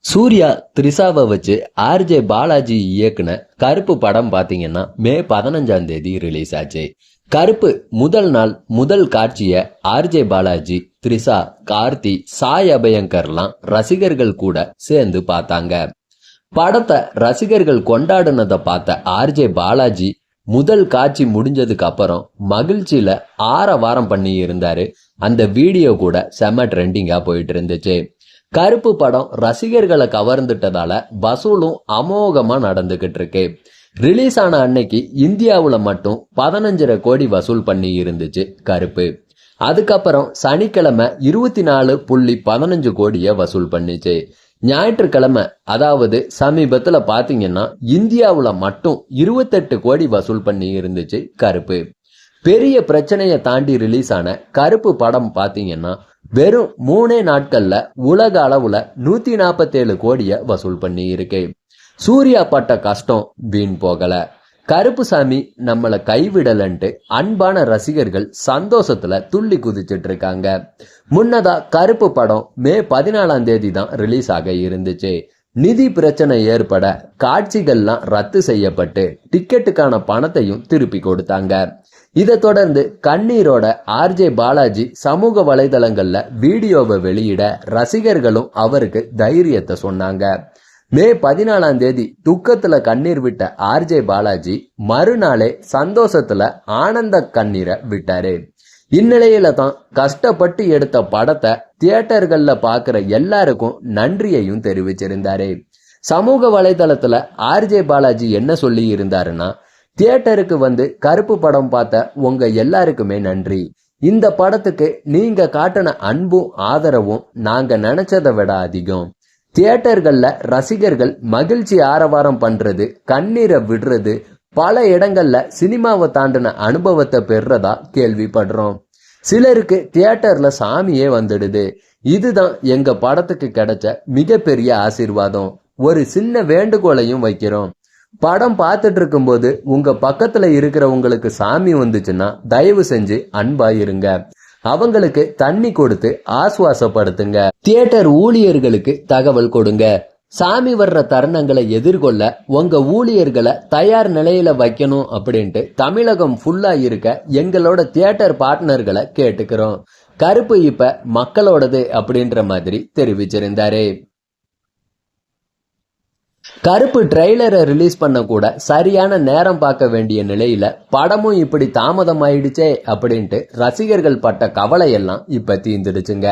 சூர்யா த்ரிஷாவை வச்சு ஆர்ஜே பாலாஜி இயக்குன கருப்பு படம் பாத்தீங்கன்னா மே 15ஆம் தேதி ரிலீஸ் ஆச்சு. கருப்பு முதல் நாள் முதல் காட்சிய ஆர்ஜே பாலாஜி, த்ரிஷா, கார்த்தி, சாய் அபயங்கர்லாம் ரசிகர்கள் கூட சேர்ந்து பார்த்தாங்க. படத்தை ரசிகர்கள் கொண்டாடுனதை பார்த்த ஆர்ஜே பாலாஜி முதல் காட்சி முடிஞ்சதுக்கு அப்புறம் மகிழ்ச்சியில ஆரவாரம் பண்ணி இருந்தாரு. அந்த வீடியோ கூட செம ட்ரெண்டிங்கா போயிட்டு இருந்துச்சு. கருப்பு படம் ரசிகர்களை கவர்ந்துட்டதால வசூலும் அமோகமா நடந்துகிட்டு இருக்கு. ரிலீஸ் ஆன அன்னைக்கு இந்தியாவுல மட்டும் 15.5 கோடி வசூல் பண்ணி இருந்துச்சு கருப்பு. அதுக்கப்புறம் சனிக்கிழமை 24.15 கோடியை வசூல் பண்ணிச்சு. ஞாயிற்றுக்கிழமை, அதாவது சமீபத்துல பாத்தீங்கன்னா இந்தியாவுல மட்டும் 28 கோடி வசூல் பண்ணி இருந்துச்சு கருப்பு. பெரிய பிரச்சனையை தாண்டி ரிலீஸ் ஆன கருப்பு படம் பாத்தீங்கன்னா வெறும் 3 நாட்கள்ல உலக அளவுல 147 கோடியை வசூல் பண்ணி இருக்கு. சூர்யா பட்ட கஷ்டம் வீண் போகல. கருப்புசாமி நம்மளை கைவிடலன்ட்டு அன்பான ரசிகர்கள் சந்தோஷத்துல துள்ளி குதிச்சிட்டு இருக்காங்க. முன்னதா கருப்பு படம் மே 14ஆம் தேதி தான் ரிலீஸ் ஆக இருந்துச்சு. நிதி பிரச்சனை ஏற்பட காட்சிகள்லாம் ரத்து செய்யப்பட்டு டிக்கெட்டுக்கான பணத்தையும் திருப்பி கொடுத்தாங்க. இதை தொடர்ந்து கண்ணீரோட ஆர்ஜே பாலாஜி சமூக வலைதளங்கள்ல வீடியோவை வெளியிட ரசிகர்களும் அவருக்கு தைரியத்தை சொன்னாங்க. மே 14ஆம் தேதி துக்கத்துல கண்ணீர் விட்ட ஆர்ஜே பாலாஜி மறுநாளே சந்தோஷத்துல ஆனந்த கண்ணீரை விட்டாரு. இந்நிலையில தான் கஷ்டப்பட்டு எடுத்த படத்தை தியேட்டர்கள்ல பாக்குற எல்லாருக்கும் நன்றியையும் தெரிவிச்சிருந்தாரு. சமூக வலைதளத்துல ஆர்ஜே பாலாஜி என்ன சொல்லி இருந்தாருன்னா, தியேட்டருக்கு வந்து கருப்பு படம் பார்த்த உங்க எல்லாருக்குமே நன்றி. இந்த படத்துக்கு நீங்க காட்டின அன்பும் ஆதரவும் நாங்க நினைச்சதை விட அதிகம். தியேட்டர்கள்ல ரசிகர்கள் மகிழ்ச்சி ஆரவாரம் பண்றது, கண்ணீரை விடுறது, பல இடங்கள்ல சினிமாவை தாண்டின அனுபவத்தை பெறதா கேள்விப்படுறோம். சிலருக்கு தியேட்டர்ல சாமியே வந்துடுது. இதுதான் எங்க படத்துக்கு கிடைச்ச மிகப்பெரிய ஆசீர்வாதம். ஒரு சின்ன வேண்டுகோளையும் வைக்கிறோம். படம் பார்த்துட்டு இருக்கும் போது உங்க பக்கத்துல இருக்கிறவங்களுக்கு சாமி வந்துச்சுன்னா தயவு செஞ்சு அன்பா இருங்க. அவங்களுக்கு தண்ணி கொடுத்து ஆசுவாசப்படுத்துங்க. தியேட்டர் ஊழியர்களுக்கு தகவல் கொடுங்க. சாமி வர்ற தருணங்களை எதிர்கொள்ள உங்க ஊழியர்களை தயார் நிலையில வைக்கணும் அப்படின்ட்டு தமிழகம் ஃபுல்லா இருக்க எங்களோட தியேட்டர் பார்ட்னர்களை கேட்டுக்கிறோம். கருப்பு இப்ப மக்களோடது அப்படின்ற மாதிரி தெரிவிச்சிருந்தாரு. கருப்பு ட்ரெய்லரை ரிலீஸ் பண்ண கூட சரியான நேரம் பார்க்க வேண்டிய நிலையில படமும் இப்படி தாமதம் ஆயிடுச்சே அப்படின்ட்டு ரசிகர்கள் பட்ட கவலை எல்லாம் இப்ப தீர்ந்துடுச்சுங்க.